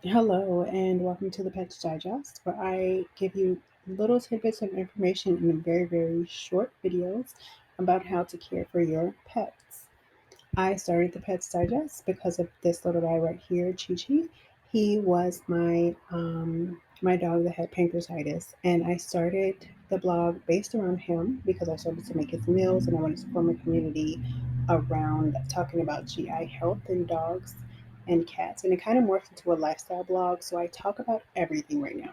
Hello, and welcome to the Pets Digest, where I give you little tidbits of information in very, very short videos about how to care for your pets. I started the Pets Digest because of this little guy right here, Chi Chi. He was my dog that had pancreatitis, and I started the blog based around him because I started to make his meals, and I wanted to form a community around talking about GI health in dogs and cats. And it kind of morphed into a lifestyle blog, so I talk about everything right now,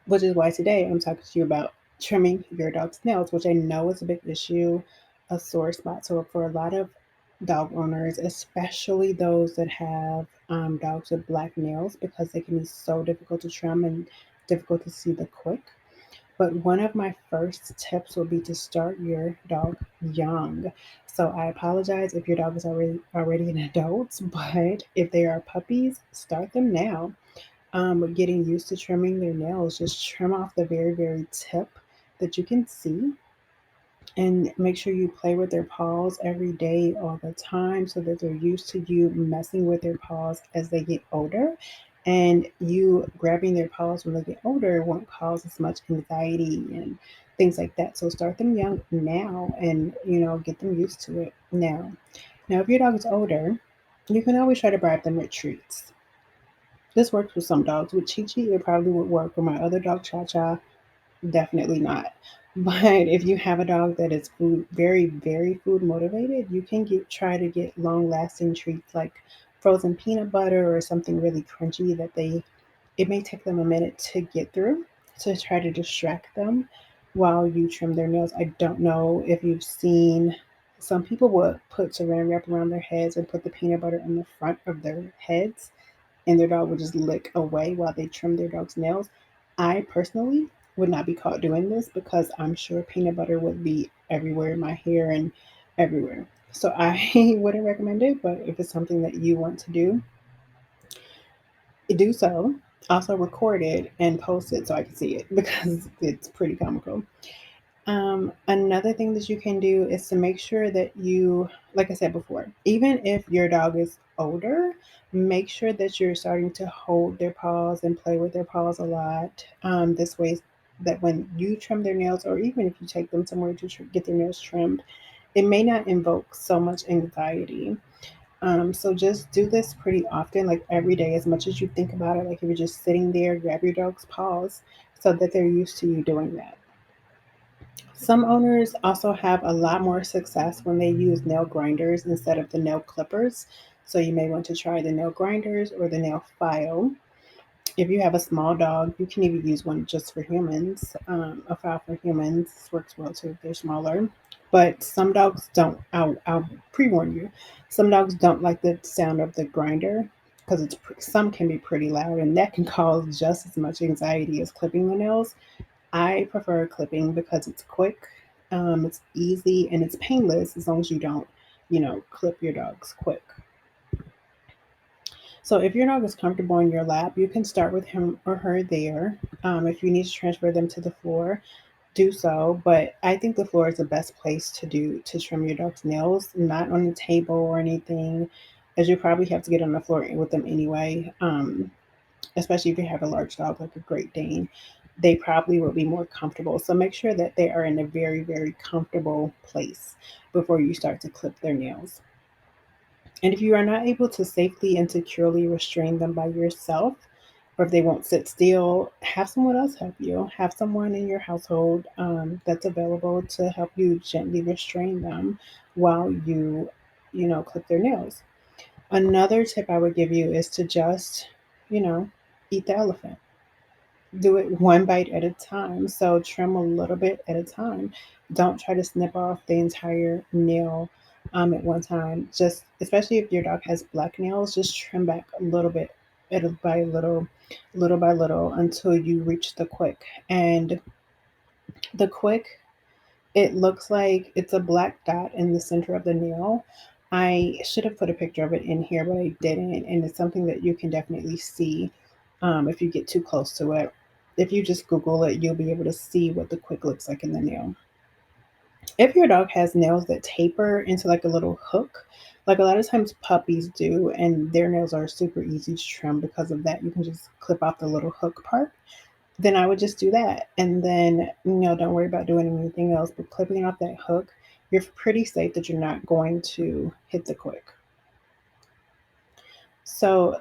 which is why today I'm talking to you about trimming your dog's nails, which I know is a big issue, a sore spot. So, for a lot of dog owners, especially those that have dogs with black nails, because they can be so difficult to trim and difficult to see the quick. But one of my first tips will be to start your dog young. So I apologize if your dog is already an adult, but if they are puppies, start them now, getting used to trimming their nails. Just trim off the very, very tip that you can see, and make sure you play with their paws every day, all the time, so that they're used to you messing with their paws as they get older. And you grabbing their paws when they get older won't cause as much anxiety and things like that. So start them young now, and get them used to it now. Now, if your dog is older, you can always try to bribe them with treats. This works with some dogs. With Chi Chi, it probably would work. With my other dog, Cha Cha, definitely not. But if you have a dog that is very, very food motivated, you can try to get long lasting treats like frozen peanut butter or something really crunchy that it may take them a minute to get through, to try to distract them while you trim their nails. I don't know if you've seen, some people would put saran wrap around their heads and put the peanut butter on the front of their heads, and their dog would just lick away while they trim their dog's nails. I personally would not be caught doing this because I'm sure peanut butter would be everywhere in my hair and everywhere. So I wouldn't recommend it, but if it's something that you want to do so. Also record it and post it so I can see it because it's pretty comical. Another thing that you can do is to make sure that you, like I said before, even if your dog is older, make sure that you're starting to hold their paws and play with their paws a lot. This way, that when you trim their nails, or even if you take them somewhere to get their nails trimmed, it may not invoke so much anxiety. So just do this pretty often, like every day, as much as you think about it. Like if you're just sitting there, grab your dog's paws so that they're used to you doing that. Some owners also have a lot more success when they use nail grinders instead of the nail clippers. So you may want to try the nail grinders or the nail file. If you have a small dog, you can even use one just for humans. A file for humans works well too if they're smaller. But some dogs don't. I'll pre-warn you. Some dogs don't like the sound of the grinder because some can be pretty loud, and that can cause just as much anxiety as clipping the nails. I prefer clipping because it's quick, it's easy, and it's painless as long as you don't, clip your dogs quick. So if your dog is comfortable in your lap, you can start with him or her there. If you need to transfer them to the floor, do so. But I think the floor is the best place to trim your dog's nails, not on the table or anything, as you probably have to get on the floor with them anyway. Especially if you have a large dog like a Great Dane, they probably will be more comfortable. So make sure that they are in a very, very comfortable place before you start to clip their nails. And if you are not able to safely and securely restrain them by yourself, or if they won't sit still, have someone else help you. Have someone in your household that's available to help you gently restrain them while you clip their nails. Another tip I would give you is to just, you know, eat the elephant. Do it one bite at a time. So trim a little bit at a time. Don't try to snip off the entire nail at one time. Just, especially if your dog has black nails, just trim back a little bit, little by little, until you reach the quick. And the quick, it looks like it's a black dot in the center of the nail. I should have put a picture of it in here, but I didn't. And it's something that you can definitely see if you get too close to it. If you just Google it, you'll be able to see what the quick looks like in the nail. If your dog has nails that taper into like a little hook, like a lot of times puppies do, and their nails are super easy to trim because of that, you can just clip off the little hook part. Then I would just do that. And then, don't worry about doing anything else, but clipping off that hook, you're pretty safe that you're not going to hit the quick. So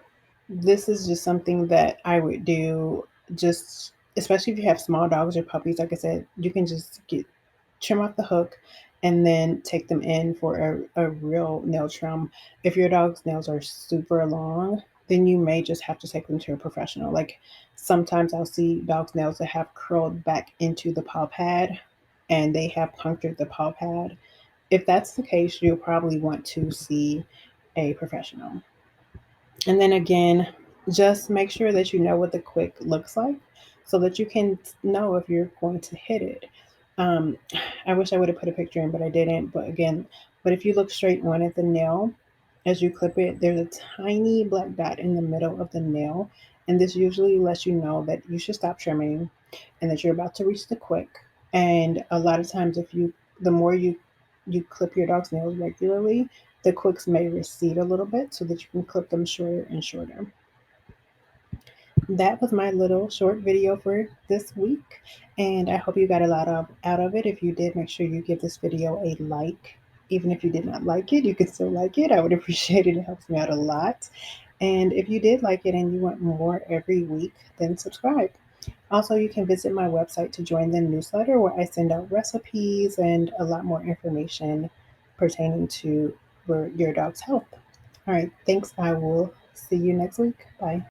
this is just something that I would do, just especially if you have small dogs or puppies. Like I said, you can just get trim off the hook and then take them in for a real nail trim. If your dog's nails are super long, then you may just have to take them to a professional. Like sometimes I'll see dogs' nails that have curled back into the paw pad and they have punctured the paw pad. If that's the case, you'll probably want to see a professional. And then again, just make sure that you know what the quick looks like so that you can know if you're going to hit it. Um, I wish I would have put a picture in, but I didn't. But if you look straight on at the nail, as you clip it, there's a tiny black dot in the middle of the nail. And this usually lets you know that you should stop trimming and that you're about to reach the quick. And a lot of times, the more you clip your dog's nails regularly, the quicks may recede a little bit so that you can clip them shorter and shorter. That was my little short video for this week, and I hope you got a lot out of it. If you did, make sure you give this video a like. Even if you did not like it, you can still like it. I would appreciate it. It helps me out a lot. And if you did like it and you want more every week, then subscribe. Also, you can visit my website to join the newsletter where I send out recipes and a lot more information pertaining to your dog's health. All right, thanks. I will see you next week. Bye.